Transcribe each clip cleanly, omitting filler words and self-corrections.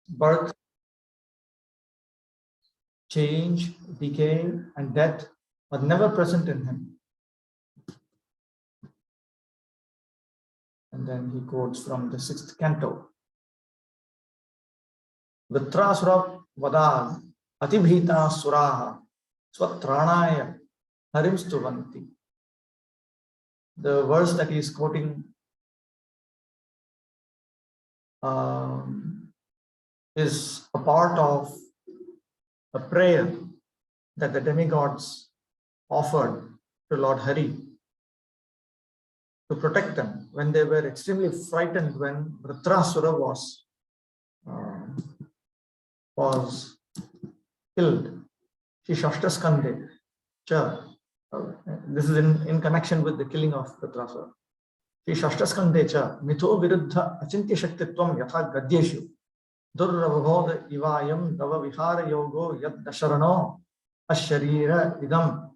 birth, change, decay, and death are never present in him. And then he quotes from the 6th canto. Vitrasura vadad atibhita suraha swatranaya harimstuvanti. The verse that he is quoting is a part of a prayer that the demigods offered to Lord Hari to protect them when they were extremely frightened when Vritrasura was killed. Shishashtaskande. This is in connection with the killing of Vritrasura. Shishashtaskande cha mitho viruddha achintya shaktitvam yatha gadyeshu durravabodha ivayam dava vihara yogo yad dasharano asharira idam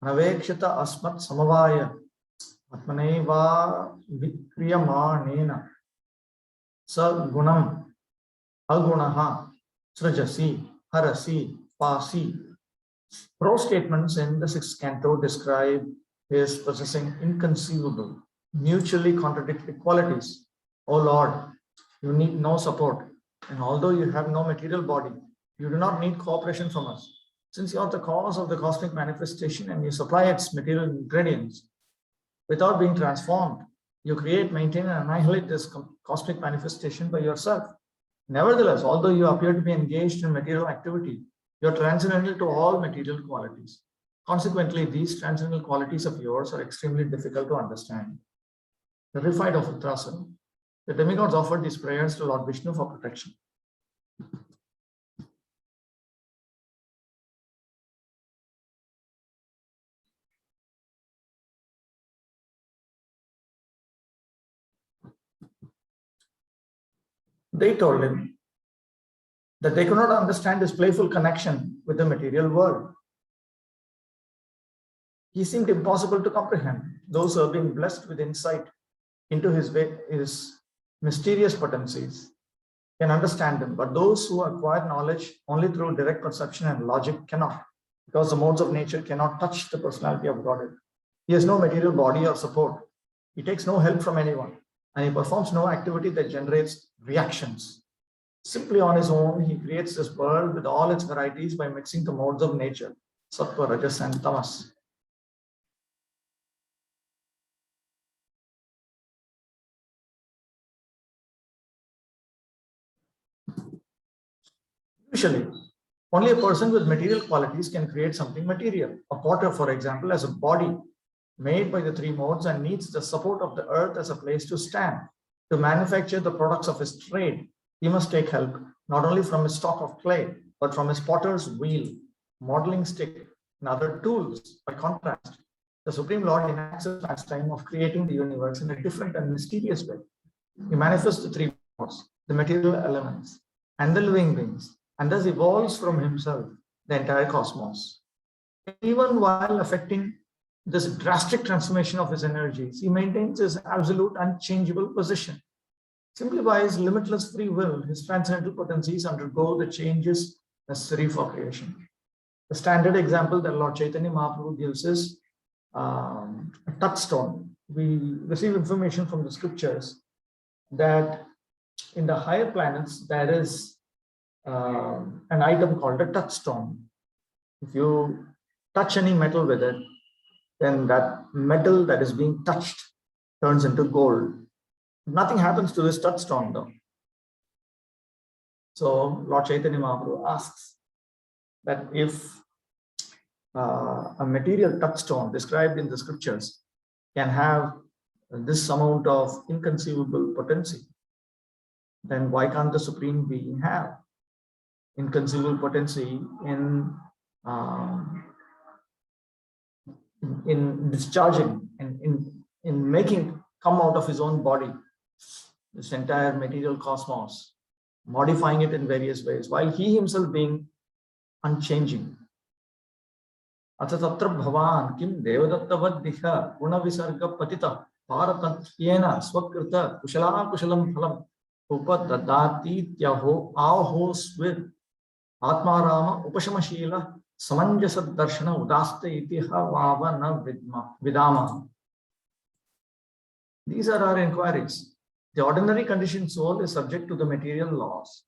anavekshita asmat samavaya atmaneva vikriyamanena sa gunam agunaha srajasi harasi pasi. Prose statements in the 6th canto describe his possessing inconceivable, mutually contradictory qualities. O Lord, you need no support, and although you have no material body, you do not need cooperation from us. Since you are the cause of the cosmic manifestation and you supply its material ingredients, without being transformed, you create, maintain, and annihilate this cosmic manifestation by yourself. Nevertheless, although you appear to be engaged in material activity, you are transcendental to all material qualities. Consequently, these transcendental qualities of yours are extremely difficult to understand. Terrified of Vritrasura, the demigods offered these prayers to Lord Vishnu for protection. They told him that they could not understand his playful connection with the material world. He seemed impossible to comprehend. Those who have been blessed with insight into his mysterious potencies can understand him, but those who acquire knowledge only through direct perception and logic cannot, because the modes of nature cannot touch the personality of Godhead. He has no material body or support. He takes no help from anyone, and he performs no activity that generates reactions. Simply on his own, he creates this world with all its varieties by mixing the modes of nature, sattva, rajas, and tamas. Usually, only a person with material qualities can create something material. A potter, for example, has a body made by the 3 modes and needs the support of the earth as a place to stand. To manufacture the products of his trade, he must take help not only from his stock of clay, but from his potter's wheel, modeling stick, and other tools. By contrast, the Supreme Lord enacts the pastime of creating the universe in a different and mysterious way. He manifests the 3 modes, the material elements, and the living beings, and thus evolves from himself the entire cosmos. Even while affecting this drastic transformation of his energies, he maintains his absolute unchangeable position. Simply by his limitless free will, his transcendental potencies undergo the changes necessary for creation. The standard example that Lord Chaitanya Mahaprabhu gives is a touchstone. We receive information from the scriptures that in the higher planets, there is an item called a touchstone. If you touch any metal with it, then that metal that is being touched turns into gold. Nothing happens to this touchstone though. So Lord Chaitanya Mahaprabhu asks that if a material touchstone described in the scriptures can have this amount of inconceivable potency, then why can't the Supreme Being have inconceivable potency in discharging and in making come out of his own body this entire material cosmos, modifying it in various ways, while he himself being unchanging. Atatatra bhavan kim devadattavad diha guna visarga patita bharatatyena swakrita kushala kushalam phalam Upadadati Tyaho ahos with Atmarama Upashamashila Samanjasa Darshana Udaste Itiha Vava Vidama. These are our inquiries. The ordinary conditioned soul is subject to the material laws,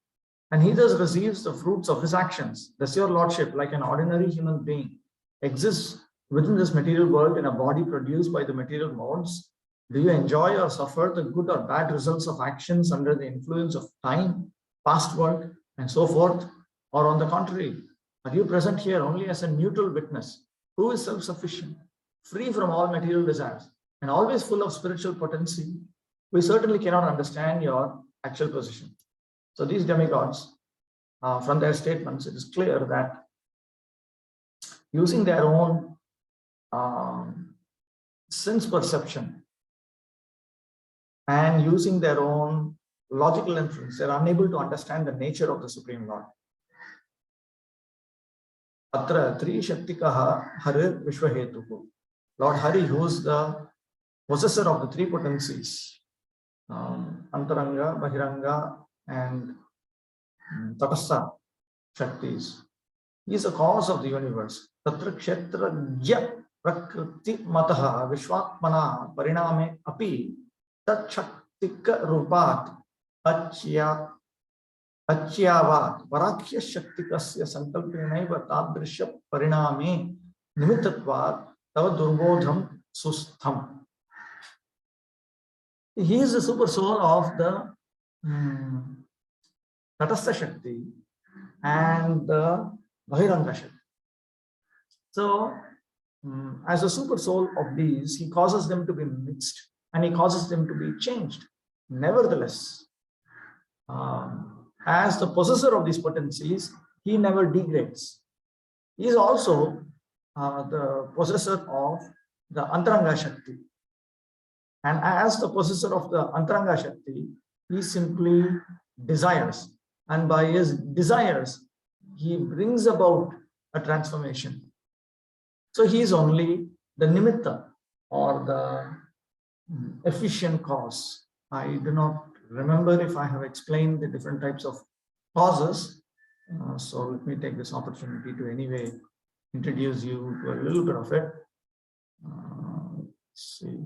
and he thus receives the fruits of his actions. Thus, your lordship, like an ordinary human being, exists within this material world in a body produced by the material modes. Do you enjoy or suffer the good or bad results of actions under the influence of time, past work, and so forth? Or on the contrary, are you present here only as a neutral witness who is self-sufficient, free from all material desires, and always full of spiritual potency? We certainly cannot understand your actual position. So these demigods, from their statements, it is clear that using their own sense perception and using their own logical inference, they are unable to understand the nature of the Supreme Lord. Atra Tri Shaktikaha Harir Vishwahetuhu. Lord Hari, who is the possessor of the three potencies, Antaranga, Bahiranga, and Tatastha Shaktis. He is the cause of the universe. Tatra Kshetra Jya Prakriti Mataha Vishwatmana Pariname Api Tat Shaktika Rupat Achyavad Varakya Shaktikasya Sankalpinaiva Tadrisha Pariname Nimittatvad Tava Durbodham Sustham. He is the super soul of the Tatastha Shakti and the Bahiranga Shakti. So, as a super soul of these, he causes them to be mixed and he causes them to be changed. Nevertheless, as the possessor of these potencies, he never degrades. He is also the possessor of the Antaranga Shakti. And as the possessor of the Antaranga Shakti, he simply desires. And by his desires, he brings about a transformation. So he is only the nimitta or the efficient cause. I do not remember if I have explained the different types of causes. So let me take this opportunity to anyway introduce you to a little bit of it. Let's see.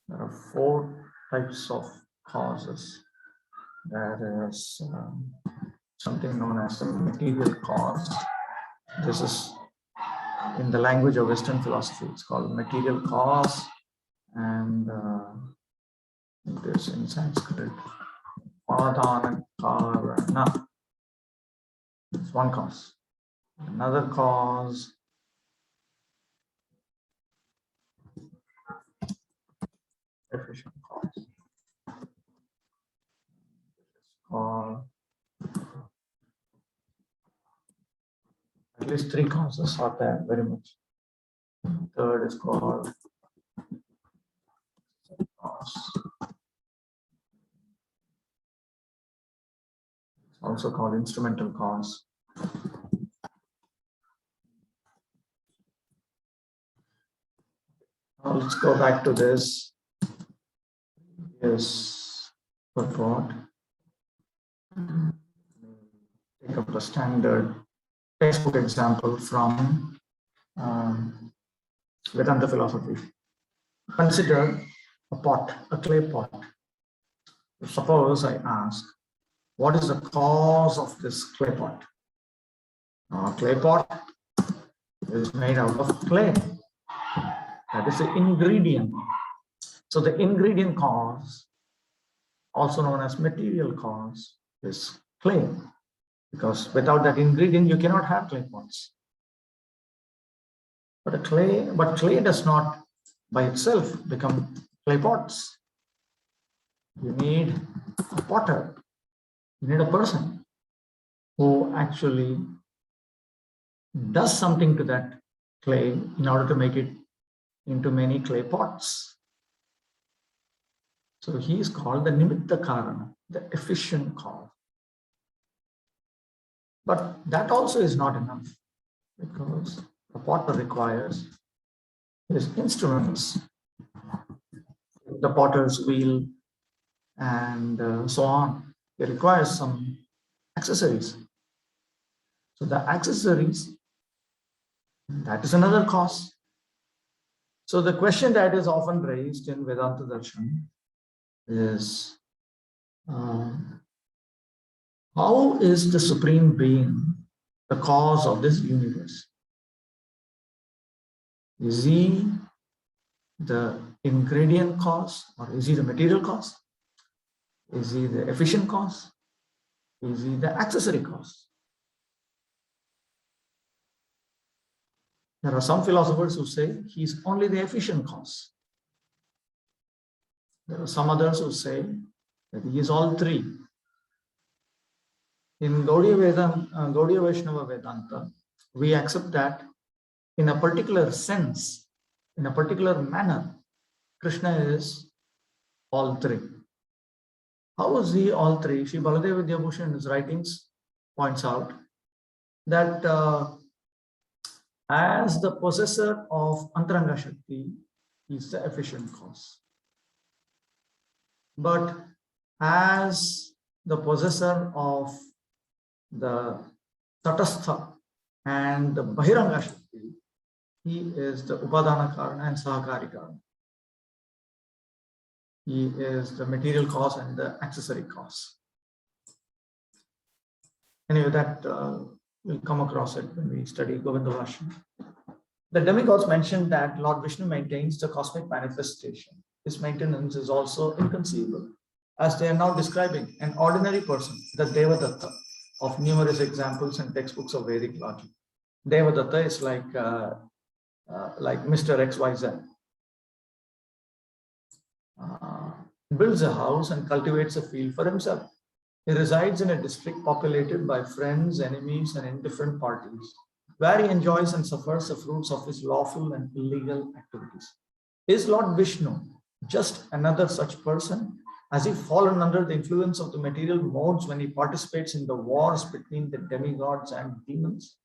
There are 4 types of causes. There is something known as the material cause. This is in the language of Western philosophy. It's called material cause, and it is in Sanskrit Padana Karana. It's one cause. Another cause efficient cause. Or at least 3 causes are there very much. Third is called cause. It's also called instrumental cause. Now let's go back to this. Yes, purport. Take up a standard textbook example from Vedanta philosophy. Consider a pot, a clay pot. Suppose I ask, what is the cause of this clay pot? A clay pot is made out of clay. That is the ingredient. So the ingredient cause, also known as material cause, is clay. Because without that ingredient, you cannot have clay pots. But clay does not by itself become clay pots. You need a potter. You need a person who actually does something to that clay in order to make it into many clay pots. So he is called the nimitta karana, the efficient cause. But that also is not enough, because the potter requires his instruments, the potter's wheel and so on. It requires some accessories. So the accessories, that is another cost. So the question that is often raised in Vedanta Darshan is, how is the Supreme Being the cause of this universe? Is he the ingredient cause, or is he the material cause? Is he the efficient cause? Is he the accessory cause? There are some philosophers who say he's only the efficient cause. There are some others who say that he is all three. In Gaudiya Vaishnava Vedanta, we accept that in a particular sense, in a particular manner, Krishna is all three. How is he all three? Sri Baladeva Vidyabhushan in his writings points out that as the possessor of Antaranga Shakti, he is the efficient cause. But as the possessor of the Tatastha and the Bahiranga Shakti, he is the Upadana Karana and Sahakari Karana. He is the material cause and the accessory cause. Anyway, that we'll come across it when we study Govinda Vashan. The demigods mentioned that Lord Vishnu maintains the cosmic manifestation. This maintenance is also inconceivable, as they are now describing an ordinary person, the Devadatta, of numerous examples and textbooks of Vedic logic. Devadatta is like Mr. XYZ. Builds a house and cultivates a field for himself. He resides in a district populated by friends, enemies, and indifferent parties, where he enjoys and suffers the fruits of his lawful and illegal activities. Is Lord Vishnu just another such person? Has he fallen under the influence of the material modes when he participates in the wars between the demigods and demons?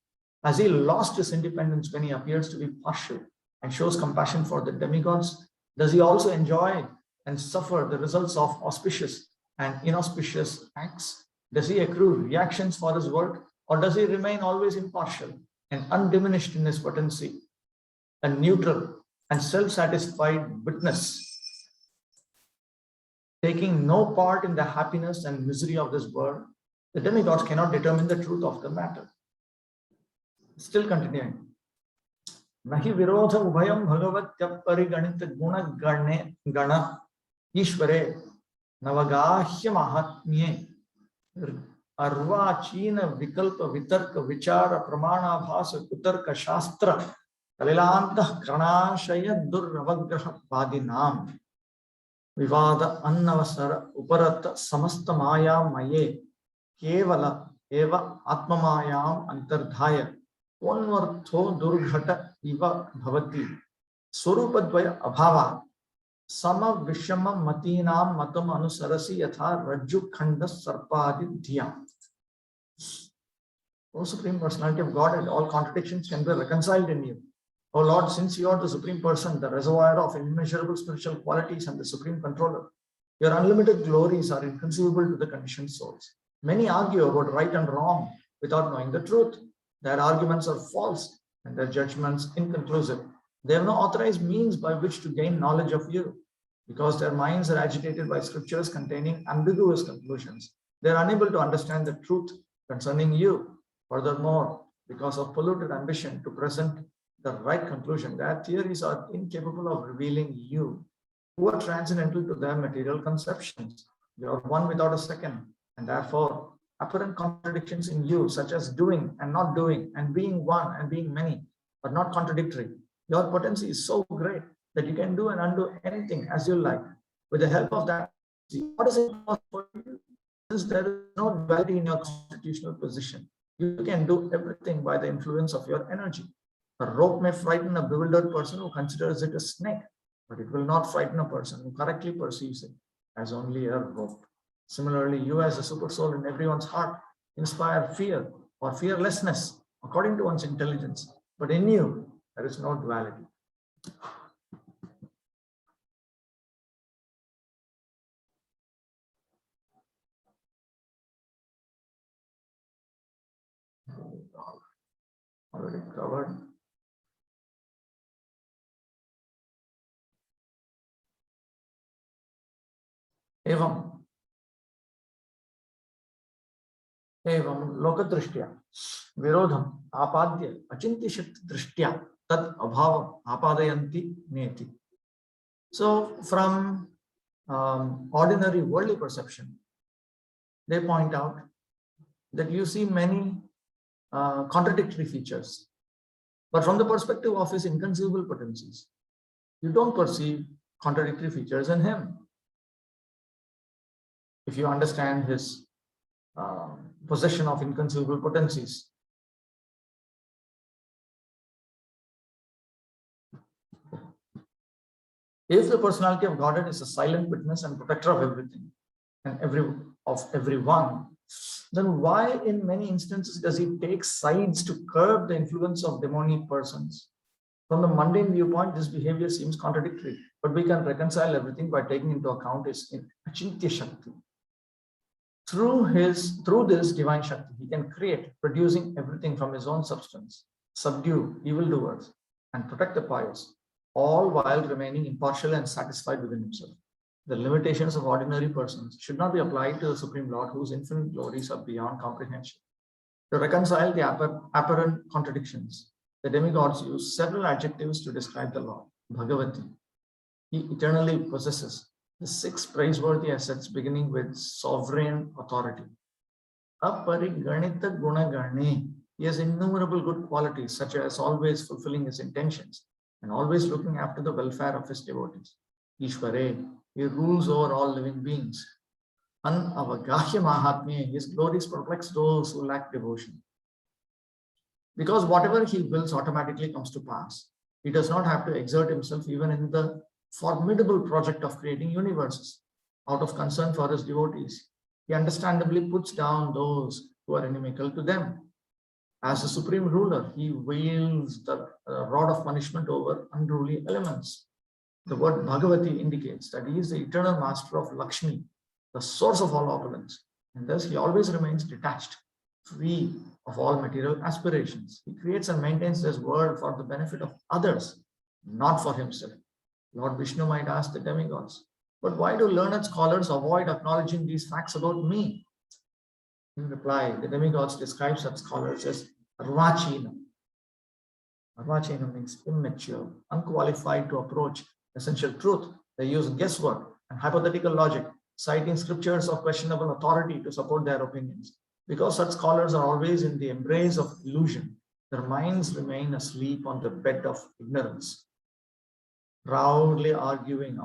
Has he lost his independence when he appears to be partial and shows compassion for the demigods? Does he also enjoy and suffer the results of auspicious and inauspicious acts? Does he accrue reactions for his work, or does he remain always impartial and undiminished in his potency, a neutral and self-satisfied witness, taking no part in the happiness and misery of this world? The demigods cannot determine the truth of the matter. Still continuing. Nahi virodha ubhayam bhagavatya pariganita guna gana Ishvare Navagahya Mahatmye Arvachina Vikalpa Vitarka Vichara Pramana Bhasa Kutarka Shastra Kalilanta Kranashaya Duravagraha Vadinam Vivada Annavasara Uparata Samasta Maya Maye Kevala Eva Atmamayam Antardhaya Onvartho Durghata Iva Bhavati Surupadvaya Abhava Sama Vishama Matinam Matam Anusarasi Yatha Rajju Khanda Sarpadi Dhyam. O Supreme Personality of God, and all contradictions can be reconciled in you. O Lord, since you are the Supreme Person, the reservoir of immeasurable spiritual qualities and the Supreme Controller, your unlimited glories are inconceivable to the conditioned souls. Many argue about right and wrong without knowing the truth. Their arguments are false and their judgments inconclusive. They have no authorized means by which to gain knowledge of you, because their minds are agitated by scriptures containing ambiguous conclusions. They are unable to understand the truth concerning you. Furthermore, because of polluted ambition to present the right conclusion, their theories are incapable of revealing you, who are transcendental to their material conceptions. You are one without a second, and therefore apparent contradictions in you, such as doing and not doing, and being one and being many, are not contradictory. Your potency is so great that you can do and undo anything as you like. With the help of that, what is it for you? Since there is no duality in your constitutional position, you can do everything by the influence of your energy. A rope may frighten a bewildered person who considers it a snake, but it will not frighten a person who correctly perceives it as only a rope. Similarly, you as a super soul in everyone's heart inspire fear or fearlessness according to one's intelligence, but in you, there is no duality. already covered. Evam लोकदृष्ट्या विरोधम आपाद्य अचिंत्य शक्ति दृष्ट्या तद अभाव आपादयन्ति नेति. So from ordinary worldly perception, they point out that you see many contradictory features, but from the perspective of his inconceivable potencies, you don't perceive contradictory features in him. If you understand his possession of inconceivable potencies. If the personality of Godhead is a silent witness and protector of everything and everyone, then why in many instances does he take sides to curb the influence of demonic persons? From the mundane viewpoint, this behavior seems contradictory, but we can reconcile everything by taking into account his Achintya Shakti. Through this divine Shakti, he can create, producing everything from his own substance, subdue evildoers, and protect the pious, all while remaining impartial and satisfied within himself. The limitations of ordinary persons should not be applied to the Supreme Lord, whose infinite glories are beyond comprehension. To reconcile the apparent contradictions, the demigods use several adjectives to describe the Lord. Bhagavati, he eternally possesses the 6 praiseworthy assets beginning with sovereign authority. Apariganita gunagane, he has innumerable good qualities such as always fulfilling his intentions and always looking after the welfare of his devotees. Ishvare, he rules over all living beings. Anavagahya mahatmya, his glories perplex those who lack devotion. Because whatever he wills automatically comes to pass. He does not have to exert himself even in the formidable project of creating universes. Out of concern for his devotees, he understandably puts down those who are inimical to them. As the supreme ruler, he wields the rod of punishment over unruly elements. The word Bhagavati indicates that he is the eternal master of Lakshmi, the source of all opulence, and thus he always remains detached, free of all material aspirations. He creates and maintains this world for the benefit of others, not for himself. Lord Vishnu might ask the demigods, but why do learned scholars avoid acknowledging these facts about me? In reply, the demigods describe such scholars as Arvachina. Arvachina means immature, unqualified to approach essential truth. They use guesswork and hypothetical logic, citing scriptures of questionable authority to support their opinions. Because such scholars are always in the embrace of illusion, their minds remain asleep on the bed of ignorance, proudly arguing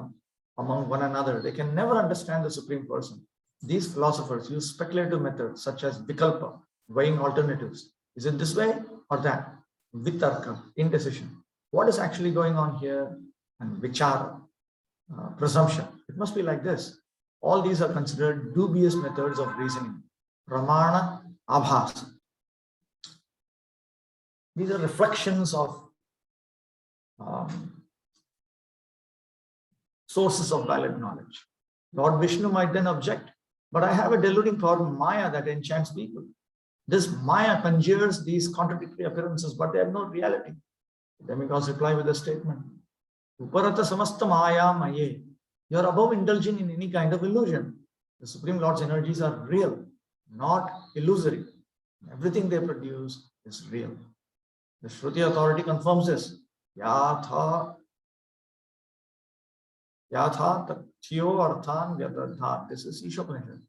among one another. They can never understand the Supreme Person. These philosophers use speculative methods such as vikalpa, weighing alternatives. Is it this way or that? Vitarka, indecision. What is actually going on here? And vichara, presumption. It must be like this. All these are considered dubious methods of reasoning. Pramana, abhas. These are reflections of sources of valid knowledge. Lord Vishnu might then object, but I have a deluding power, Maya, that enchants people. This Maya conjures these contradictory appearances, but they have no reality. The demigods reply with a statement, Uparata samasta Maya maye. You are above indulging in any kind of illusion. The Supreme Lord's energies are real, not illusory. Everything they produce is real. The Shruti authority confirms this. Yatha tathyo arthan vyadadhat. This is Ishopanishad.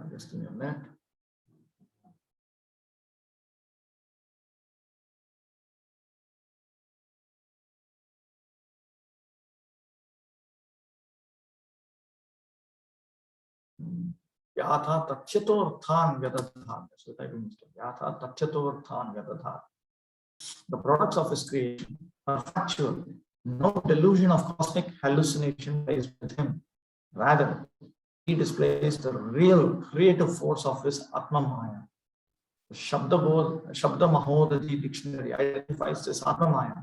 Just give me a minute. Yatha tathyato arthan vyadadhat. That's what I do. Yatha tathyato arthan vyadadhat. The products of his creation are factual. No delusion of cosmic hallucination lies with him. Rather, he displays the real creative force of his Atma Maya. The Shabda Mahodadi dictionary identifies this Atma Maya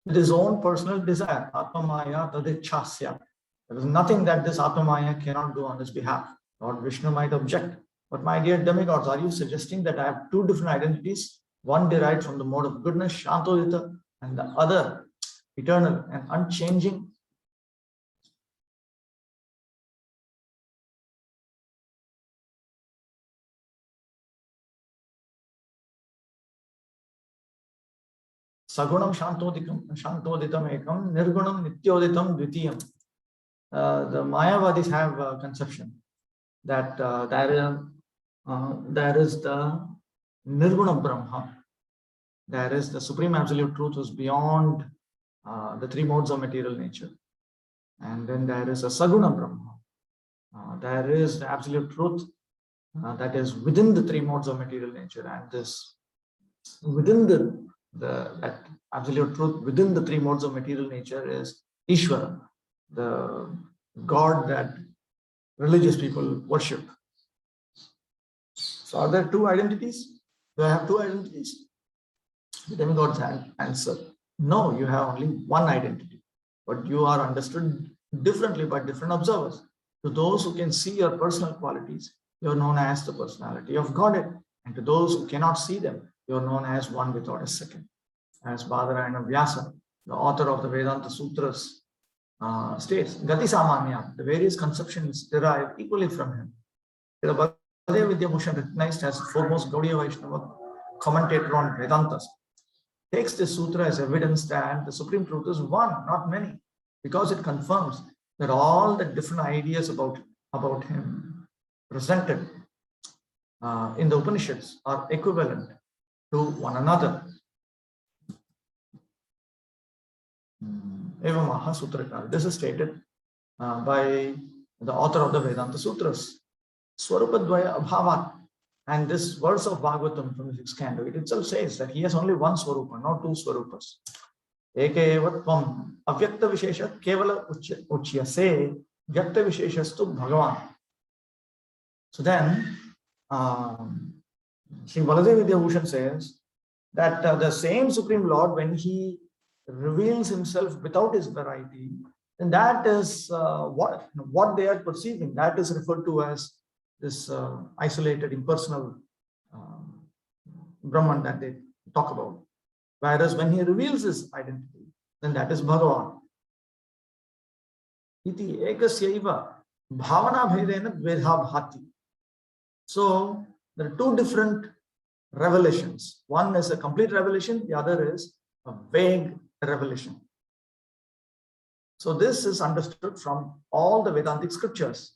with his own personal desire. Atma Maya tadichasya. There is nothing that this Atma Maya cannot do on his behalf. Lord Vishnu might object, but my dear demigods, are you suggesting that I have two different identities? one derived from the mode of goodness, Shantodita, and the other eternal and unchanging. Sagunam Shantoditam Ekam, Nirgunam Nityoditam Dvitiyam. The Mayavadis have a conception that there is the Nirguna Brahma, there is the Supreme Absolute Truth who is beyond the three modes of material nature. And then there is a Saguna Brahma. There is the Absolute Truth that is within the three modes of material nature, and this within that Absolute Truth within the three modes of material nature is Ishvara, the God that religious people worship. So are there two identities? Do I have two identities? The demigod's answer: no, you have only one identity, but you are understood differently by different observers. To those who can see your personal qualities, you are known as the personality of Godhead, and to those who cannot see them, you are known as one without a second. As Badarayana Vyasa, the author of the Vedanta Sutras, states, Gati Samanya, the various conceptions derive equally from him. Baladev Vidyabhushan, recognized as foremost Gaudiya Vaishnava commentator on Vedantas, takes this sutra as evidence that the Supreme Truth is one, not many, because it confirms that all the different ideas about him presented in the Upanishads are equivalent to one another. Evamaha Sutrakara. This is stated by the author of the Vedanta Sutras. Swarupadvaya Abhavat. And this verse of Bhagavatam from the 6th canto, it itself says that he has only one Swarupa, not two Swarupas. Ekevatvam avyakta vishesha kevala uchyase vyakta visheshastu Bhagavan. So then, Sri Baladev Vidyabhushan says that the same Supreme Lord, when he reveals himself without his variety, then that is what they are perceiving. That is referred to as this isolated, impersonal Brahman that they talk about. Whereas when he reveals his identity, then that is Bhagavan. Iti ekasyaiva bhavana bhedena dvedha bhati. So there are two different revelations. One is a complete revelation, the other is a vague revelation. So this is understood from all the Vedantic scriptures.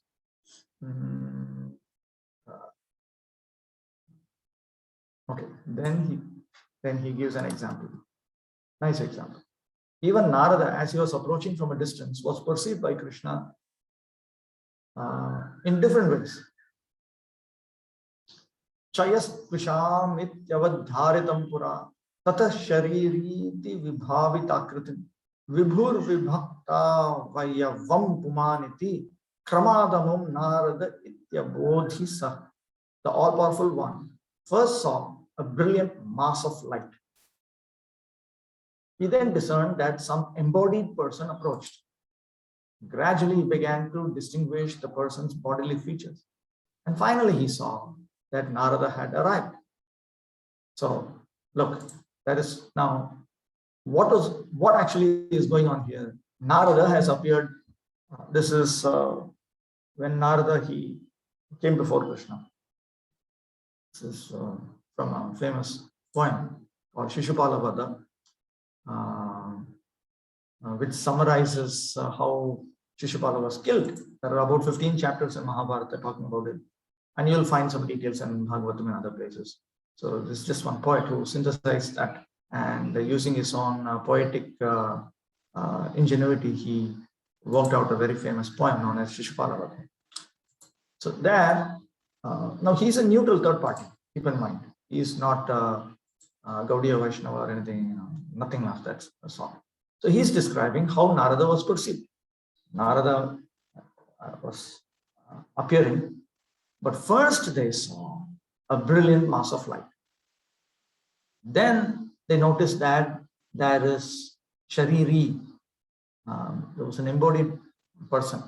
Okay, then he gives an example. Nice example. Even Narada, as he was approaching from a distance, was perceived by Krishna in different ways. Chayas Visham ityavadharitam pura tata shaririti vibhavitakritim vibhur vibhakta vayavam pumaniti kramadamum narada ityabodhisa. The all-powerful one first saw a brilliant mass of light. He then discerned that some embodied person approached. Gradually, he began to distinguish the person's bodily features. And finally, he saw that Narada had arrived. So, look, that is now, what actually is going on here? Narada has appeared. This is when Narada, he came before Krishna. This is from a famous poem called Shishupala Vada, which summarizes how Shishupala was killed. There are about 15 chapters in Mahabharata talking about it. And you'll find some details in Bhagavatam and other places. So this is just one poet who synthesized that, and using his own poetic ingenuity, he worked out a very famous poem known as Shishupala Vada. So there, now he's a neutral third party, keep in mind. He is not Gaudiya Vaishnava or anything, nothing of that sort. So he's describing how Narada was perceived. Narada was appearing, but first they saw a brilliant mass of light. Then they noticed that there is Shariri, there was an embodied person.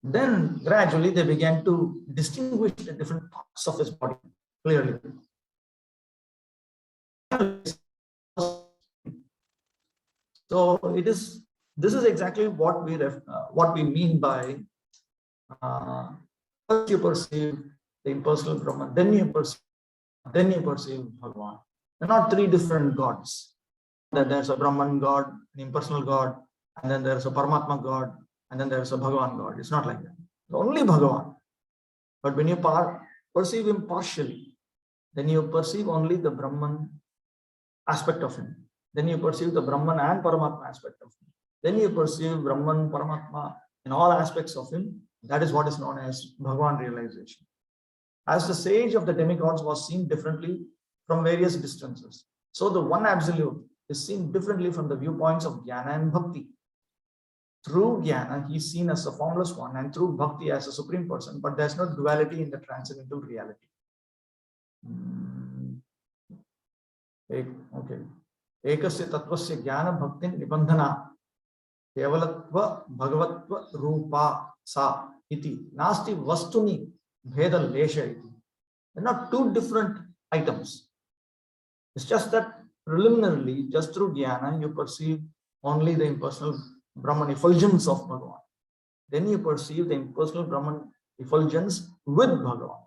Then gradually they began to distinguish the different parts of his body clearly. So this is exactly what we mean by first you perceive the impersonal Brahman, then you perceive Bhagavan. They're not three different gods. That there's a Brahman God, an impersonal God, and then there's a Paramatma God, and then there's a Bhagavan God. It's not like that. It's only Bhagavan. But when you perceive him partially, then you perceive only the Brahman aspect of him. Then you perceive the Brahman and Paramatma aspect of him. Then you perceive Brahman, Paramatma in all aspects of him. That is what is known as Bhagavan realization. As the sage of the demigods was seen differently from various distances, so the one absolute is seen differently from the viewpoints of Jnana and Bhakti. Through Jnana, he is seen as the formless one, and through Bhakti as a supreme person, but there's no duality in the transcendental reality. Okay. Ekasya tattvasya jnana bhakti nibandhana kevalatva bhagavatva rupa sa iti nasti vastuni bheda lesha iti. They're not two different items. It's just that preliminarily, just through jnana, you perceive only the impersonal Brahman effulgence of Bhagavan. Then you perceive the impersonal Brahman effulgence with Bhagavan.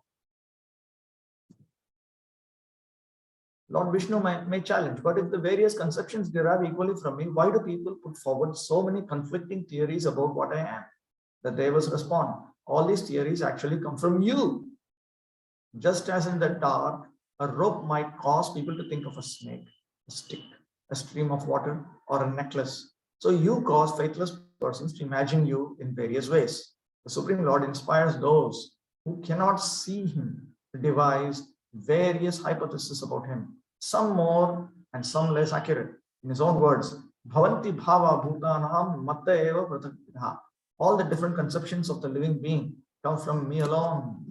Lord Vishnu may challenge, but if the various conceptions derive equally from me, why do people put forward so many conflicting theories about what I am? The Devas respond, all these theories actually come from you. Just as in the dark, a rope might cause people to think of a snake, a stick, a stream of water, or a necklace. So you cause faithless persons to imagine you in various ways. The Supreme Lord inspires those who cannot see him to devise various hypotheses about him, some more and some less accurate. In his own words, Bhavanti Bhava Bhutanam Matta Eva Pratakvidha. All the different conceptions of the living being come from me alone.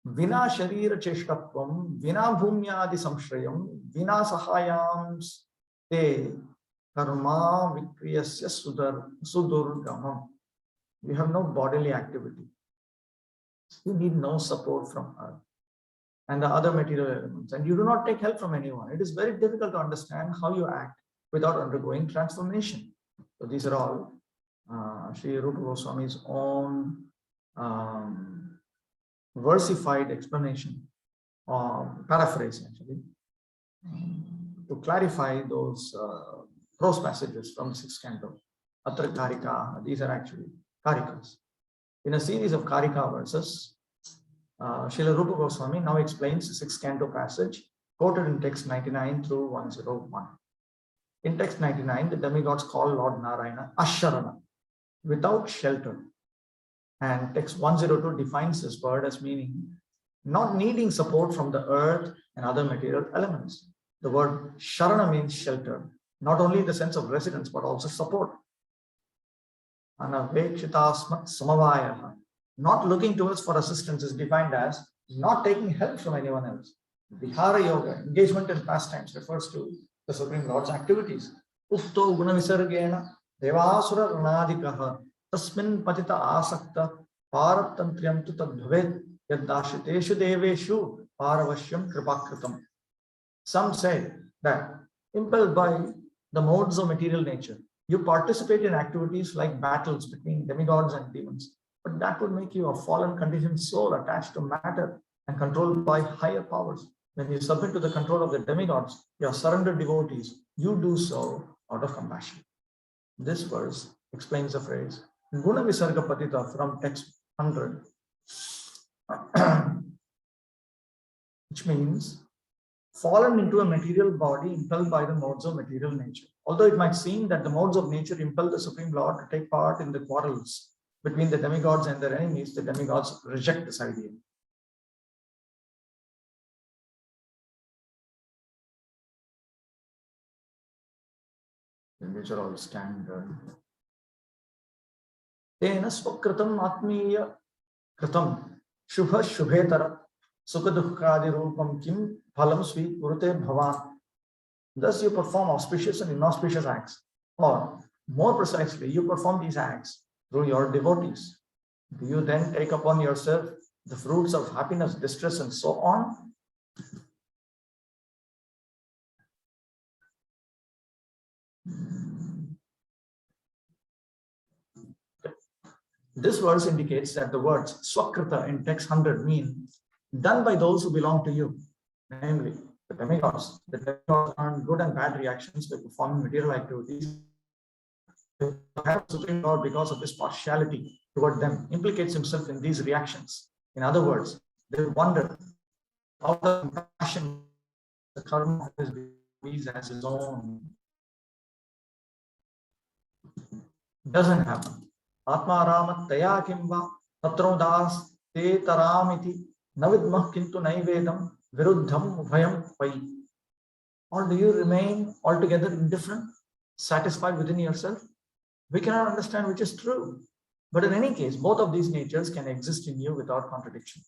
Vina Sharira Cheshtatvam, Vina Bhumyadi Samshrayam, Vina Sahayam Te Karma Vikriyasya Sudurgamam. You have no bodily activity. You need no support from earth and the other material elements, and you do not take help from anyone. It is very difficult to understand how you act without undergoing transformation. So these are all Sri Rupa Goswami's own versified explanation, or paraphrase actually, to clarify those prose passages from the 6th canto. Atra Karika, these are actually Karikas. In a series of Karika verses, Srila Rupa Goswami now explains the 6th canto passage quoted in text 99 through 101. In text 99, the demigods call Lord Narayana Asharana, without shelter. And text 102 defines this word as meaning not needing support from the earth and other material elements. The word Sharana means shelter, not only in the sense of residence, but also support. Anavekshitasmat samavayaha. Not looking to us for assistance is defined as not taking help from anyone else. Vihara yoga, engagement in pastimes, refers to the Supreme Lord's activities. Ufto guna visargena devasura ranadikaha tasmin patita asakta paratantriyam tu tadbhavet yaddashiteshu deveshu paravashyam kripakritam. Some say that impelled by the modes of material nature, you participate in activities like battles between demigods and demons, but that would make you a fallen conditioned soul attached to matter and controlled by higher powers. When you submit to the control of the demigods, your surrendered devotees, you do so out of compassion. This verse explains the phrase Guna Visarga Patita from text 100, which means fallen into a material body impelled by the modes of material nature. Although it might seem that the modes of nature impel the Supreme Lord to take part in the quarrels between the demigods and their enemies, the demigods reject this idea. These are all standard. Tena swakritam atmiya kritam shubha shubhetara sukha-dukkadi rupam kim phalam svi urute bhavan. Thus you perform auspicious and inauspicious acts, or more precisely, you perform these acts through your devotees. Do you then take upon yourself the fruits of happiness, distress, and so on? This verse indicates that the words Swakrita in text 100 mean done by those who belong to you, namely the demigods. The demigods earn good and bad reactions by performing material activities. The Supreme Lord, because of his partiality toward them, implicates himself in these reactions. In other words, they wonder how the compassion, the karma of his beings as his own, doesn't happen. Atma Ramat Taya Kimba Tatro Das Te Taramiti Navidmah Kintu Naivedam Viruddham Bhayam Pai. Or do you remain altogether indifferent, satisfied within yourself? We cannot understand which is true. But in any case, both of these natures can exist in you without contradiction.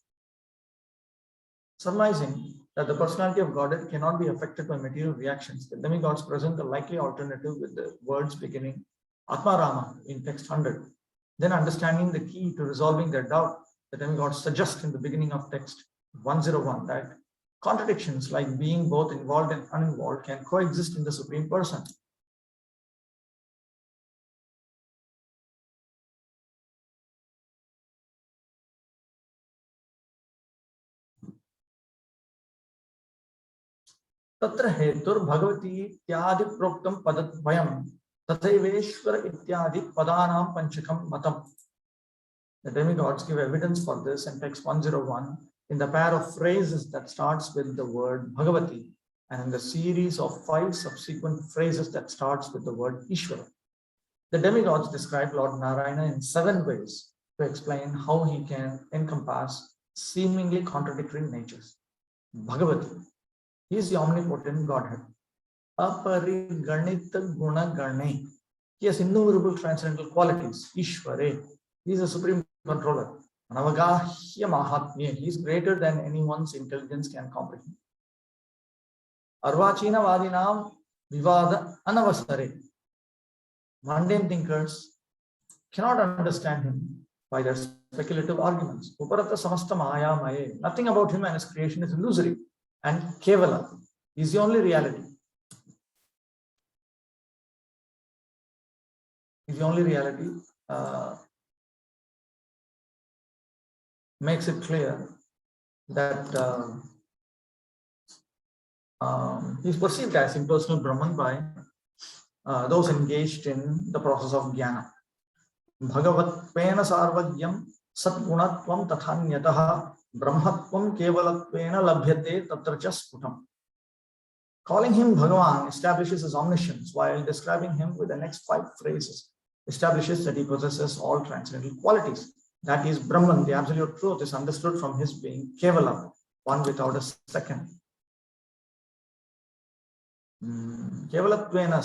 Surmising that the personality of Godhead cannot be affected by material reactions, the demigods present a likely alternative with the words beginning Atma Rama in text 100. Then understanding the key to resolving their doubt, the demigods suggest in the beginning of text 101 that contradictions like being both involved and uninvolved can coexist in the Supreme Person. तत्र हेतुर भगवती इत्यादि प्रोक्तम पदद्वयम तथैवेश्वर इत्यादि पदानां पंचकम matam. The demigods give evidence for this in text 101 in the pair of phrases that starts with the word Bhagavati and in the series of 5 subsequent phrases that starts with the word Ishvara. The demigods describe Lord Narayana in 7 ways to explain how he can encompass seemingly contradictory natures. Bhagavati, he is the omnipotent Godhead. Apariganita guna garne, he has innumerable transcendental qualities. Ishvare, he is a supreme controller. Anavagahya mahatmya, he is greater than anyone's intelligence can comprehend. Arvachina vadinam vivada anavasare, mundane thinkers cannot understand him by their speculative arguments. Uparata samasta maya maye, nothing about him and his creation is illusory. And Kevala is the only reality. Is the only reality. Makes it clear that he is perceived as impersonal Brahman by those engaged in the process of jnana. Bhagavattvena sarvagyam satgunatvam tathanyataha brahmatvam kevalatvena labhyate tatracha sputam. Calling him Bhagavan establishes his omniscience, while describing him with the next 5 phrases establishes that he possesses all transcendental qualities. That is, Brahman, the absolute truth, is understood from his being Kevala, one without a second. Kevalatvena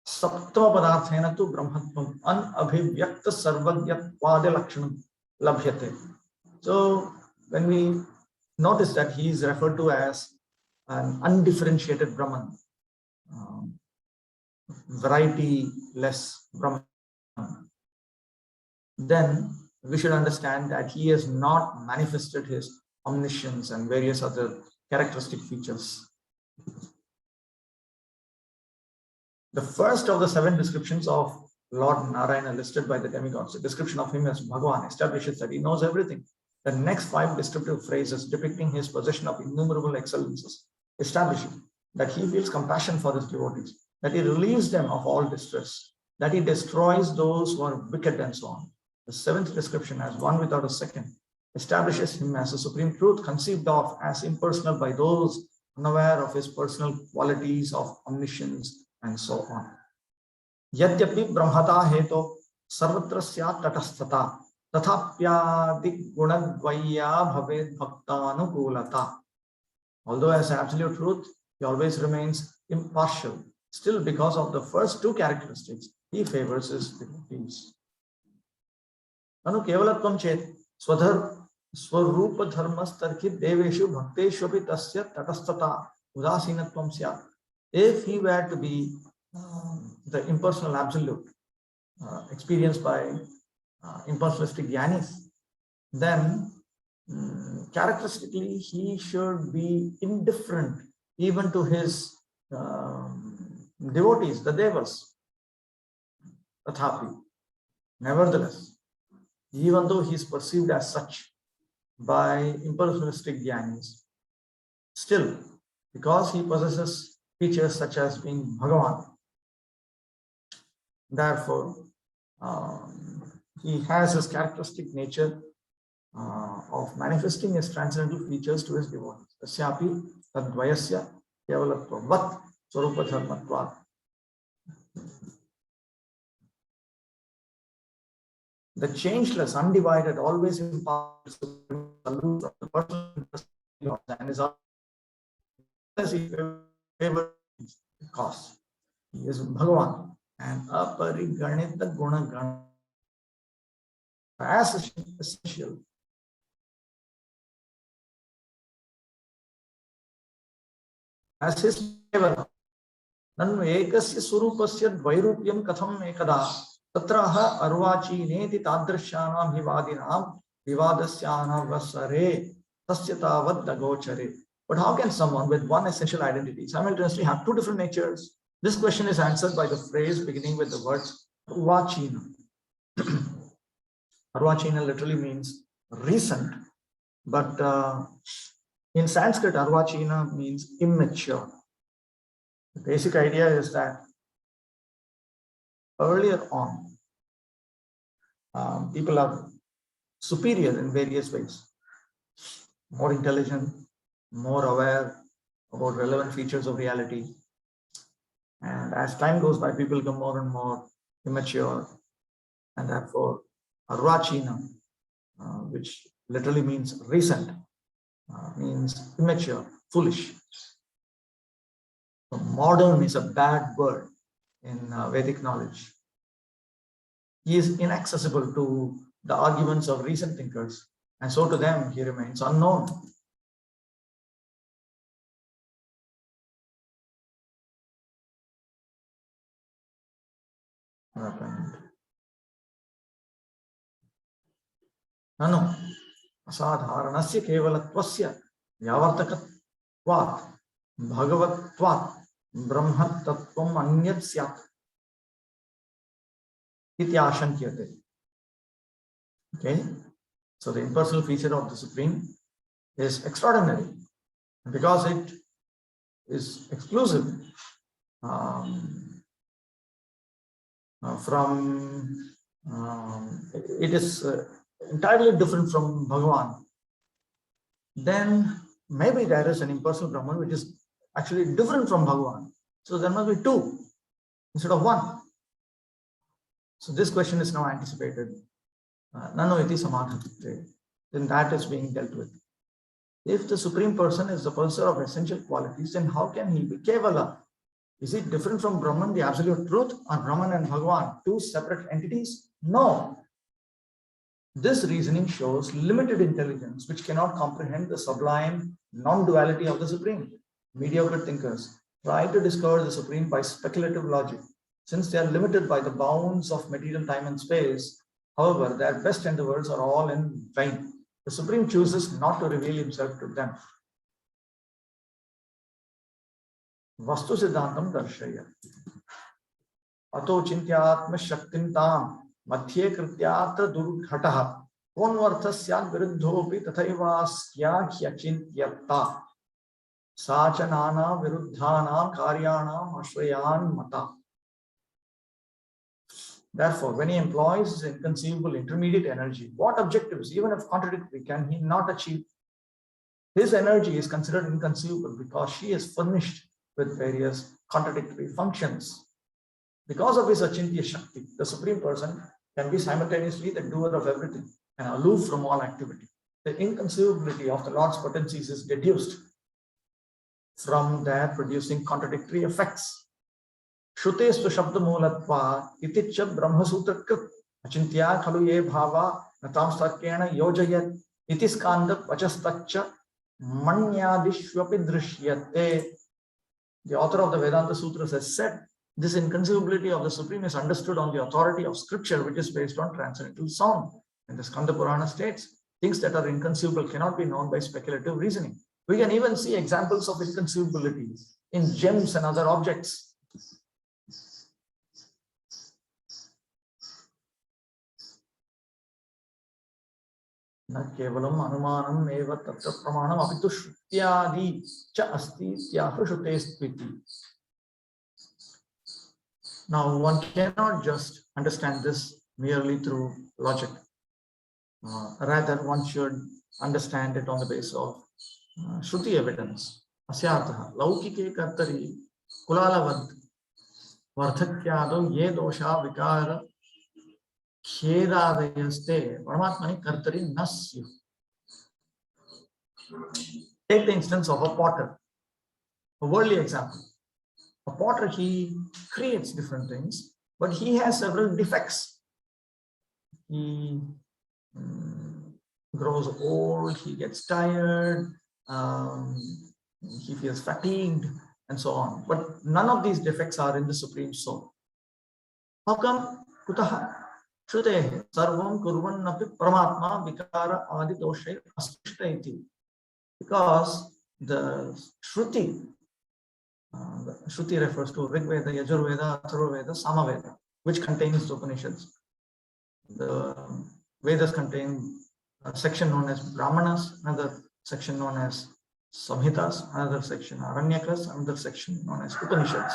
saptama padarthena tu brahmatvam anabhivyakta sarvagyatwade lakshanam labhyate. So when we notice that he is referred to as an undifferentiated Brahman, variety-less Brahman, then we should understand that he has not manifested his omniscience and various other characteristic features. The first of the 7 descriptions of Lord Narayana listed by the demigods, the description of him as Bhagavan, establishes that he knows everything. The next 5 descriptive phrases depicting his possession of innumerable excellences, establishing that he feels compassion for his devotees, that he relieves them of all distress, that he destroys those who are wicked, and so on. The 7th description, as one without a second, establishes him as a supreme truth conceived of as impersonal by those unaware of his personal qualities of omniscience, and so on. Yadyapi brahmata heto sarvatra syat tatastata tathapyadi gunadvaya bhaved bhaktanukulata. Although as absolute truth, he always remains impartial. Still, because of the first 2 characteristics, he favors his devotees. Anu kevalatvam chet swadhar swarupa dharmastarkit deveshu bhakteshvapi tasya tatastata udasinatvam syat. If he were to be the impersonal absolute experienced by impersonalistic jnanis, then characteristically he should be indifferent even to his devotees, the devas. Tathapi, nevertheless, even though he is perceived as such by impersonalistic jnanis, still, because he possesses features such as being Bhagavan, therefore, he has his characteristic nature of manifesting his transcendental features to his devotees. Tasyapi tadvayasya kevalatvavat swarupa dharmatvat. The changeless, undivided, always impartial, aloof from the personal and is always favored cause. He is Bhagavan and apariganita guna as essential as his favor. Nanu ekasya surupasya dvairupyam katham ekada tatraha arvachineti tadrishanam hivadinam vivadasyanavasare tasyatavad dagochare. But how can someone with one essential identity simultaneously have two different natures? This question is answered by the phrase beginning with the words arvachina. Arvachina literally means recent, but in Sanskrit, arvachina means immature. The basic idea is that earlier on, people are superior in various ways, more intelligent, more aware about relevant features of reality. And as time goes by, people become more and more immature, and therefore arvachina, which literally means recent, means immature, foolish. So modern is a bad word in Vedic knowledge. He is inaccessible to the arguments of recent thinkers, and so to them he remains unknown. Nanu asadharanasya kevalatvasya yavartakatvat bhagavatvat brahmatattvam anyat syat iti ashankyate. Okay, so the impersonal feature of the Supreme is extraordinary because it is exclusive it is entirely different from Bhagavan. Then maybe there is an impersonal Brahman which is actually different from Bhagavan. So there must be two instead of one. So this question is now anticipated. Nano iti samadhate. Then that is being dealt with. If the Supreme Person is the possessor of essential qualities, then how can he be Kevala? Is it different from Brahman, the absolute truth? Are Brahman and Bhagavan two separate entities? No. This reasoning shows limited intelligence which cannot comprehend the sublime non-duality of the Supreme. Mediocre thinkers try to discover the Supreme by speculative logic. Since they are limited by the bounds of material time and space, however, their best endeavors are all in vain. The Supreme chooses not to reveal himself to them. Vastu Siddhantam Darshaya. Ato Chintyatma Shaktintam Madhye Krityatra Durghataha Konvarthasya Viruddhopi Tathaivasya Hyachintyata Sachanana Viruddhana Karyanam Ashrayan Mata. Therefore, when he employs his inconceivable intermediate energy, what objectives, even if contradictory, can he not achieve? His energy is considered inconceivable because she is furnished with various contradictory functions. Because of his Achintya Shakti, the Supreme Person can be simultaneously the doer of everything and aloof from all activity. The inconceivability of the Lord's potencies is deduced from their producing contradictory effects. Shutestu Shabda Mulatva Iticha Brahma Sutra Krit Achintya Khalu Ye Bhava Natam Starkena Yojayat Itiskanda Vachastacha Manyadishwapi Drishyate. The author of the Vedanta Sutras has said this inconceivability of the Supreme is understood on the authority of scripture, which is based on transcendental sound. And the Skanda Purana states, Things that are inconceivable cannot be known by speculative reasoning. We can even see examples of inconceivability in gems and other objects. न केवलम अनुमानम एव तत्र प्रमाणम अपितु श्रुत्यादि च अस्ति इत्याह श्रुतेस्त्विति. Now, one cannot just understand this merely through logic. Rather, one should understand it on the basis of Shruti evidence. Asyartha laukike kartari kulalavat vardhakyado ye dosha vikara khedayaste paramatmani kartari nasyu. Take the instance of a potter, a worldly example. A potter, he creates different things, but he has several defects. He grows old, he gets tired, he feels fatigued, and so on. But none of these defects are in the Supreme Soul. How come? Kutaha Shrutehe sarvam kurvannapi paramatma vikara adi doshe aspishta iti. Because the Shruti, Shruti refers to Rig Veda, Yajur Veda, Atharva Veda, Samaveda, which contains the Upanishads. The Vedas contain a section known as Brahmanas, another section known as Samhitas, another section Aranyakas, another section known as Upanishads.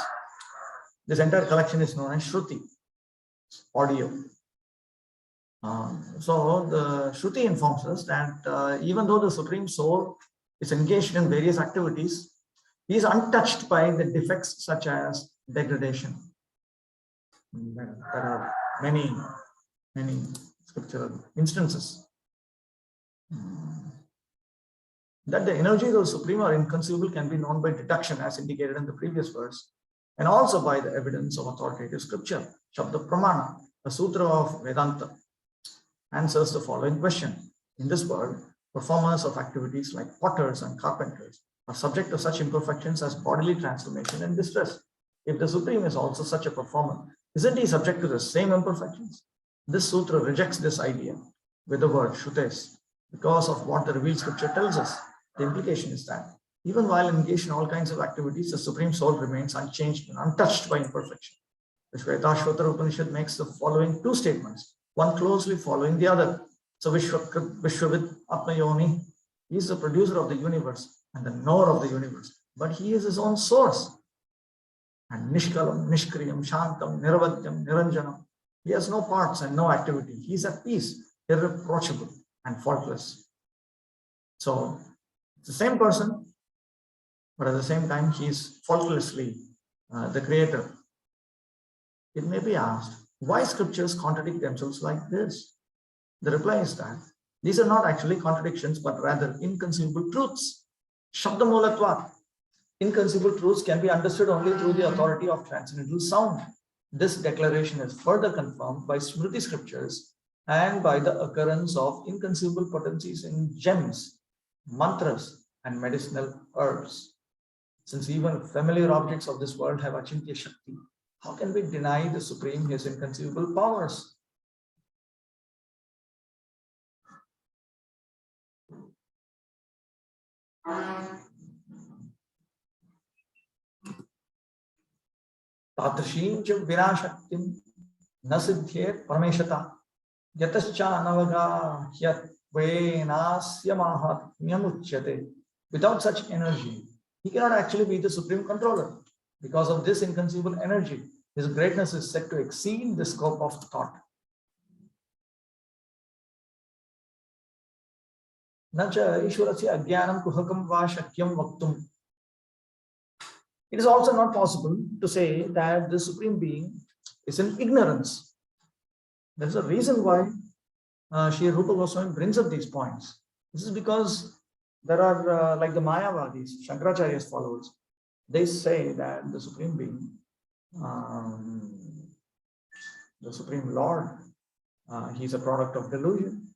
This entire collection is known as Shruti, audio. So the Shruti informs us that even though the Supreme Soul is engaged in various activities, he is untouched by the defects such as degradation. There are many scriptural instances that the energies of the Supreme are inconceivable can be known by deduction, as indicated in the previous verse, and also by the evidence of authoritative scripture. Shabda Pramana, the Sutra of Vedanta, answers the following question. In this world, performers of activities like potters and carpenters are subject to such imperfections as bodily transformation and distress. If the Supreme is also such a performer, isn't he subject to the same imperfections? This sutra rejects this idea with the word Shutes because of what the revealed scripture tells us. The implication is that even while engaged in all kinds of activities, the Supreme Soul remains unchanged and untouched by imperfection. The Shvetashvatara Upanishad makes the following two statements, one closely following the other. So Vishwavid Atmayoni, he is the producer of the universe and the knower of the universe, but he is his own source. And Nishkalam, Nishkriyam, Shantam, Niravadyam, Niranjanam, he has no parts and no activity. He is at peace, irreproachable and faultless. So it's the same person, but at the same time, he is faultlessly the creator. It may be asked, why scriptures contradict themselves like this? The reply is that these are not actually contradictions, but rather inconceivable truths. Shabdamulatvat. Inconceivable truths can be understood only through the authority of transcendental sound. This declaration is further confirmed by Smriti scriptures and by the occurrence of inconceivable potencies in gems, mantras, and medicinal herbs. Since even familiar objects of this world have Achintya Shakti, how can we deny the Supreme his inconceivable powers? Tatrashim ch vinashaktim nasiddhyet parameshata yatascha navaga hyat venasya mahatmyamuchyate. Without such energy, he cannot actually be the Supreme Controller. Because of this inconceivable energy, his greatness is said to exceed the scope of thought. Nacha Ishwarasya Ajnanam Kuhakam Va Shakyam Vaktum. It is also not possible to say that the Supreme Being is in ignorance. There is a reason why Sri Rupa Goswami brings up these points. This is because there are like the Mayavadis, Shankaracharya's followers, they say that the Supreme Being, the Supreme Lord, he's a product of delusion.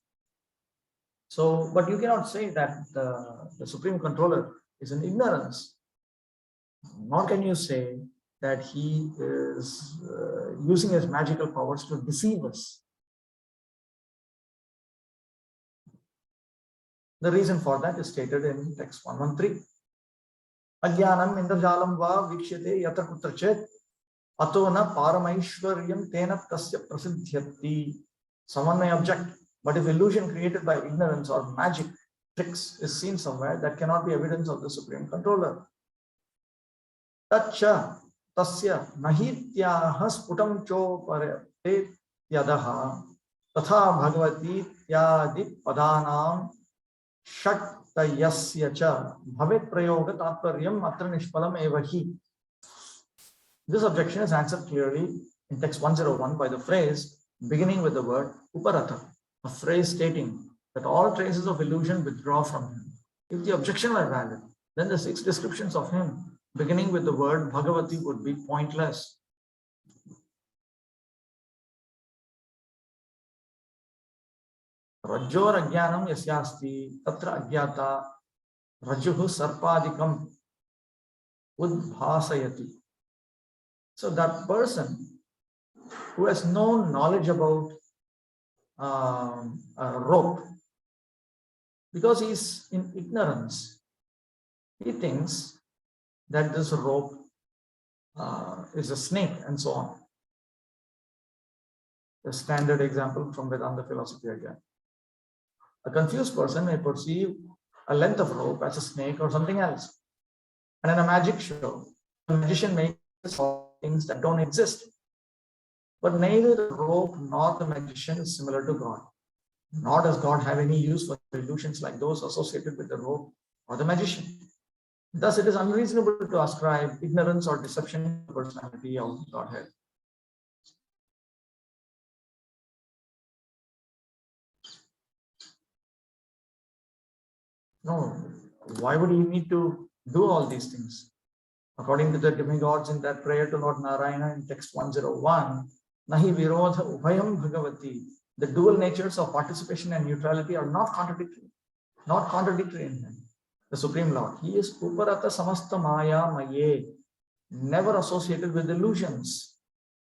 So, but you cannot say that the Supreme Controller is in ignorance. Nor can you say that he is using his magical powers to deceive us. The reason for that is stated in text 113. Ajnanam indrajalam va vikshate yatra kutrachet ato na paramaishwaryam tena tasya prasidhyati. Someone may object, but if illusion created by ignorance or magic tricks is seen somewhere, that cannot be evidence of the supreme controller. Tacha tasya nahityaha sputam choparate yadaha tatha bhagavati tyadi padanam षट्तयस्य च भवेत् प्रयोग तात्पर्यम् अत्र निष्फलम् एव हि. This objection is answered clearly in text 101 by the phrase beginning with the word uparata, a phrase stating that all traces of illusion withdraw from him. If the objection were valid, then the 6 descriptions of him beginning with the word Bhagavati would be pointless. Rajjor ajnanam yasyasti tatra ajnata rajuhu sarpadikam udbhasayati. So that person who has no knowledge about a rope, because he is in ignorance, he thinks that this rope is a snake and so on. The standard example from Vedanta philosophy again. A confused person may perceive a length of rope as a snake or something else. And in a magic show, a magician makes things that don't exist. But neither the rope nor the magician is similar to God. Nor does God have any use for illusions like those associated with the rope or the magician. Thus, it is unreasonable to ascribe ignorance or deception to the personality of Godhead. No, why would he need to do all these things? According to the demigods in that prayer to Lord Narayana in text 101, Nahi Virodha Ubhayam Bhagavati, the dual natures of participation and neutrality are not contradictory in him, the Supreme Lord. He is Uparata Samasta Maya Maye, never associated with illusions.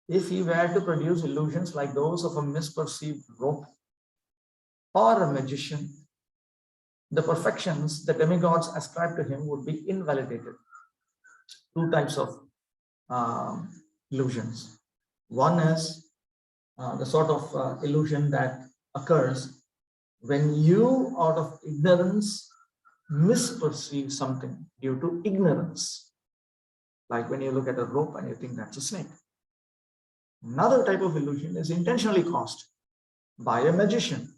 If he were to produce illusions like those of a misperceived rope or a magician, the perfections the demigods ascribe to him would be invalidated. 2 types of illusions. One is the sort of illusion that occurs when you, out of ignorance, misperceive something due to ignorance. Like when you look at a rope and you think that's a snake. Another type of illusion is intentionally caused by a magician.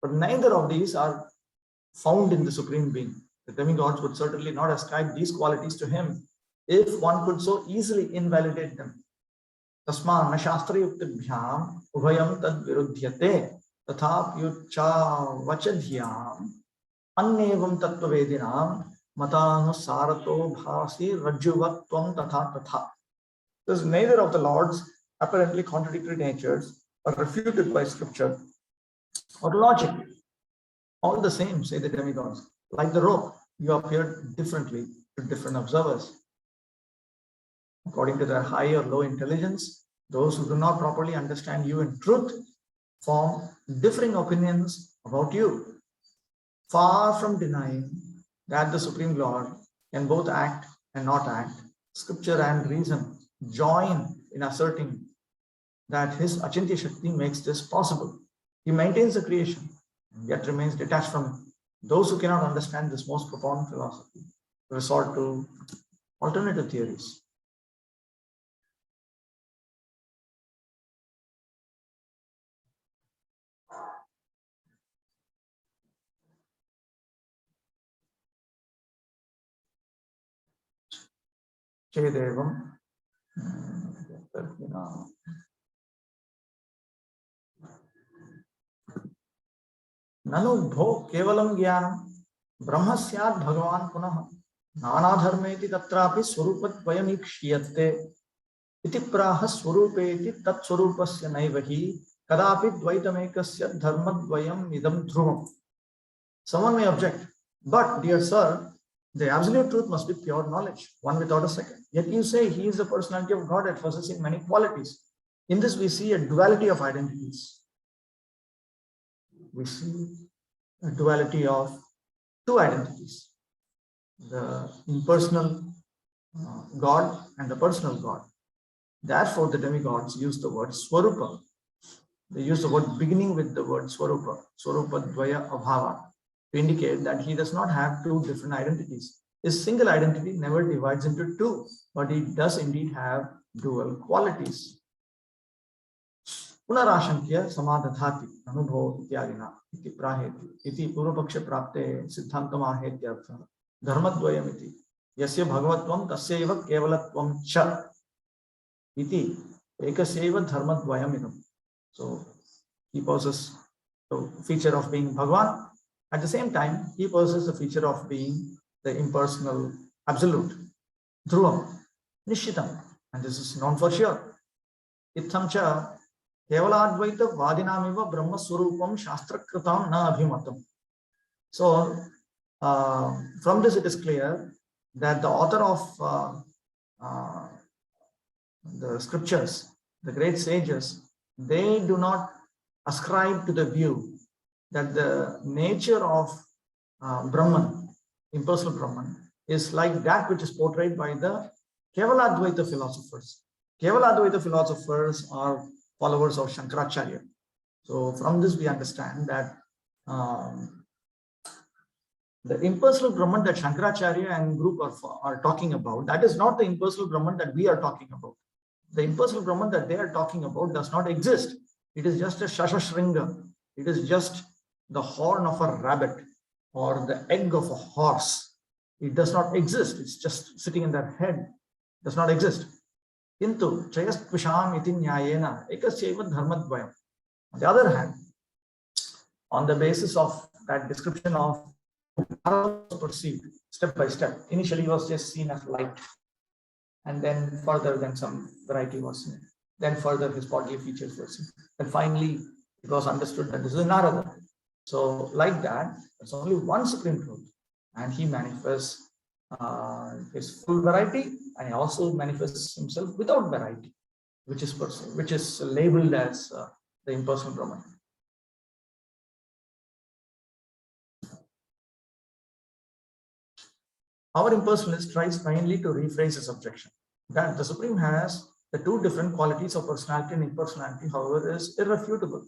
But neither of these are found in the Supreme Being. The demigods would certainly not ascribe these qualities to him if one could so easily invalidate them. Tasma na shastra yuktibhyam ubhayam tad virudhyate tathapyucha vachadhyam annevam tattvavedinam matanusarato bhasi rajjuvatvam tatha tatha. Thus, neither of the Lord's apparently contradictory natures are refuted by scripture or logic. All the same, say the demigods, like the rope, you appear differently to different observers. According to their high or low intelligence, those who do not properly understand you in truth form differing opinions about you. Far from denying that the Supreme Lord can both act and not act, scripture and reason join in asserting that his Achintya Shakti makes this possible. He maintains the creation, yet remains detached from it. Those who cannot understand this most profound philosophy resort to alternative theories. Chedevam Nanu bho kevalam jnanam brahma syad bhagavan punah nana dharmeti tatrapi swarupat vayamikshiyate iti praha swarupeti tat swarupasya naivahi kadapi dvaitamekasya dharmadvayam idam dhruvam. Someone may object, but dear sir, the absolute truth must be pure knowledge, one without a second. Yet you say he is the personality of Godhead possessing many qualities. In this we see a duality of identities. We see a duality of two identities, the impersonal God and the personal God. Therefore, the demigods use the word Swarupa. They use the word beginning with the word Swarupa, Swarupa Dvaya Abhava, to indicate that he does not have two different identities. His single identity never divides into two, but he does indeed have dual qualities. पुनराशंक्य समादधाति अनुभव इत्यादिना इति प्राहेति इति पूर्वपक्ष प्राप्ते सिद्धान्तमाहेत्यर्थः धर्मद्वयमिति यस्य भगवत्वं तस्यैव केवलत्वं च इति एकस्यैव धर्मद्वयमिदम्. So he possesses the feature of being Bhagavan. At the same time, he possesses the feature of being the impersonal absolute, Dhruvam, Nishitam, and this is known for sure. Itham cha Kevaladvaita Vadinamiva Brahma Swarupam Shastra Kritam na Abhimatam. So from this it is clear that the author of the scriptures, the great sages, they do not ascribe to the view that the nature of Brahman, impersonal Brahman, is like that which is portrayed by the Kevaladvaita philosophers. Kevaladvaita philosophers are followers of Shankaracharya. So from this we understand that the impersonal Brahman that Shankaracharya and group are talking about, that is not the impersonal Brahman that we are talking about. The impersonal Brahman that they are talking about does not exist. It is just a Shashashringa. It is just the horn of a rabbit or the egg of a horse. It does not exist. It's just sitting in their head. It does not exist. Kintu Chayastvisham iti nyayena ekasyaiva dharmadvayam. On the other hand, on the basis of that description of perceived step by step, initially was just seen as light, and then further then some variety was seen. Then further his bodily features were seen. And finally it was understood that this is Narada. So like that, there's only one supreme truth, and he manifests his full variety, and he also manifests himself without variety, which is labeled as the impersonal Brahman. Our impersonalist tries finally to rephrase his objection that the Supreme has the two different qualities of personality and impersonality, however, is irrefutable.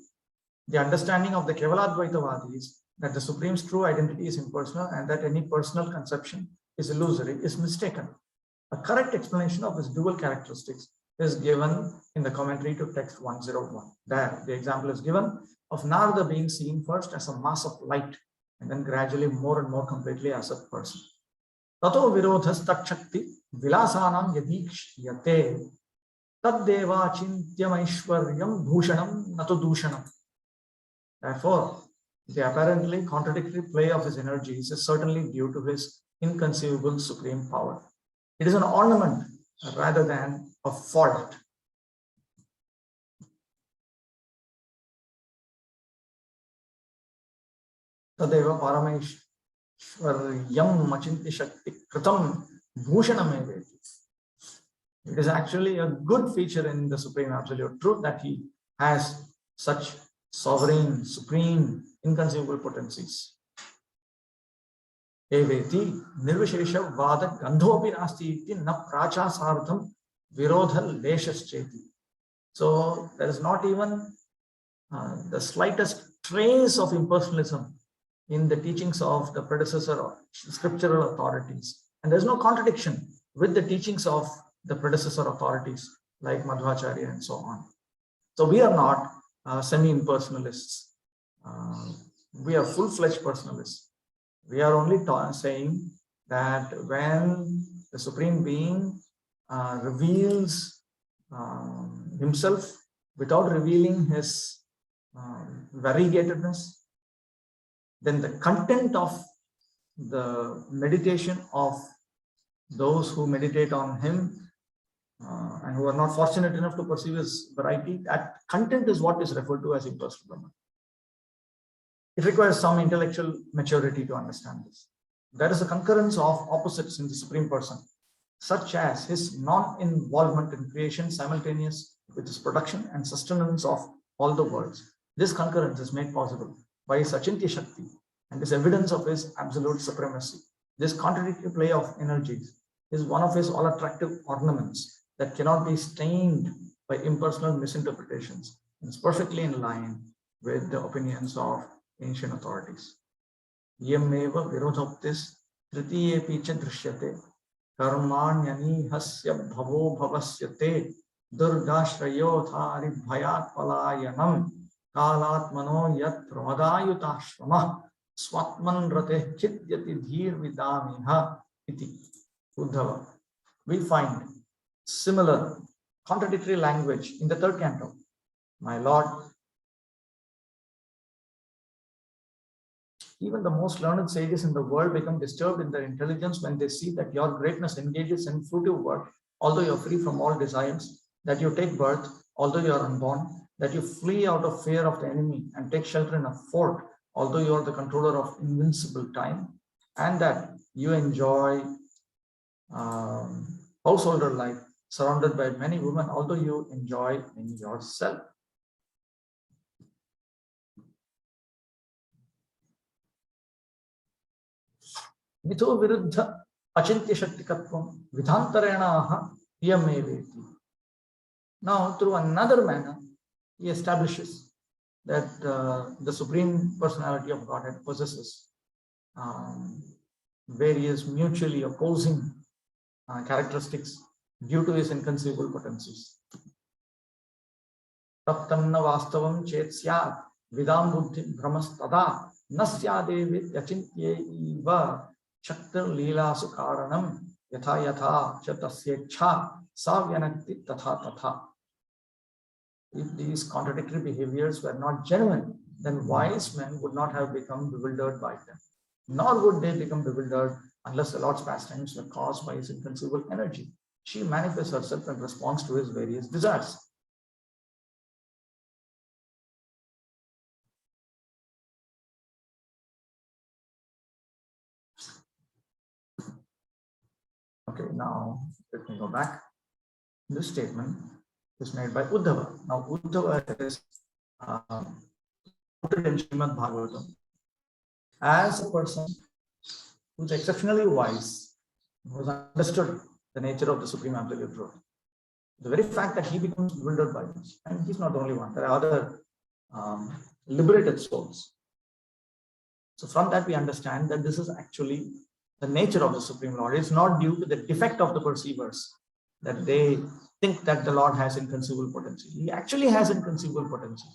The understanding of the Kevaladvaitavadis is that the Supreme's true identity is impersonal and that any personal conception is illusory is mistaken. A correct explanation of his dual characteristics is given in the commentary to text 101. There, the example is given of Narada being seen first as a mass of light and then gradually more and more completely as a person. Tato virodhas takshakti vilasanam yadikshiyate taddeva chintyamaishwaryam bhushanam nato dushanam. Therefore, the apparently contradictory play of his energies is certainly due to his inconceivable supreme power. It is an ornament rather than a fault. Tadeva parameshwaryam machinti shakti kritam bhushanam. It is actually a good feature in the Supreme Absolute Truth that he has such sovereign, supreme, inconceivable potencies. Eveti nirvishesha vada gandhopi nasti iti na prachasartham virodha leshascheti. So there is not even the slightest trace of impersonalism in the teachings of the predecessor or scriptural authorities. And there is no contradiction with the teachings of the predecessor authorities like Madhvacharya and so on. So we are not semi-impersonalists. We are full-fledged personalists. We are only saying that when the Supreme Being reveals himself without revealing his variegatedness, then the content of the meditation of those who meditate on him and who are not fortunate enough to perceive his variety, that content is what is referred to as impersonal Brahman. It requires some intellectual maturity to understand this. There is a concurrence of opposites in the Supreme Person, such as his non-involvement in creation simultaneous with his production and sustenance of all the worlds. This concurrence is made possible by his Achintya Shakti and is evidence of his absolute supremacy. This contradictory play of energies is one of his all attractive ornaments that cannot be stained by impersonal misinterpretations. It's perfectly in line with the opinions of ancient authorities. Yameva virodhoptis tritiyepi cha drishyate karmanyanihasya bhavo bhavasya te durgashrayothari bhayat palayanam kalatmano yat pramadayutashrama swatman rate chidyati dhir vidamiha iti. Uddhava. We find similar contradictory language in the third canto. My Lord, even the most learned sages in the world become disturbed in their intelligence when they see that your greatness engages in fruitive work, although you are free from all desires, that you take birth, although you are unborn, that you flee out of fear of the enemy and take shelter in a fort, although you are the controller of invincible time, and that you enjoy householder life surrounded by many women, although you enjoy in yourself. Mito viruddha achintya shaktikatvam vidhantarenaha yameveti. Now, through another manner, he establishes that the Supreme Personality of Godhead possesses various mutually opposing characteristics due to his inconceivable potencies. Taptanna vastavam chet syat vidam buddhi brahmas tada nasyadevi yachintye eva shaktir leela sukaranam yatha yatha chatasyecha savyanakti tatha tatha. If these contradictory behaviors were not genuine, then wise men would not have become bewildered by them, nor would they become bewildered unless the Lord's pastimes were caused by his inconceivable energy. She manifests herself in response to his various desires. Okay, now let me go back. This statement is made by Uddhava. Now, Uddhava is quoted in Srimad Bhagavatam as a person who's exceptionally wise, who has understood the nature of the Supreme Absolute Truth. The very fact that he becomes bewildered by this, and he's not the only one, there are other liberated souls. So from that we understand that this is actually the nature of the Supreme Lord. It's not due to the defect of the perceivers that they think that the Lord has inconceivable potency. He actually has inconceivable potency.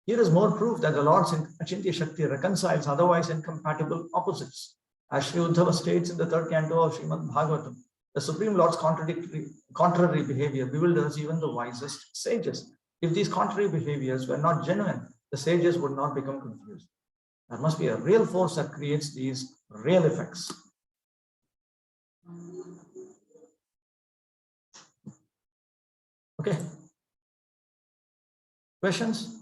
Here is more proof that the Lord's Achintya Shakti reconciles otherwise incompatible opposites. As Sri Uddhava states in the third canto of Srimad Bhagavatam, the Supreme Lord's contrary behavior bewilders even the wisest sages. If these contrary behaviors were not genuine, the sages would not become confused. There must be a real force that creates these real effects. Okay. Questions?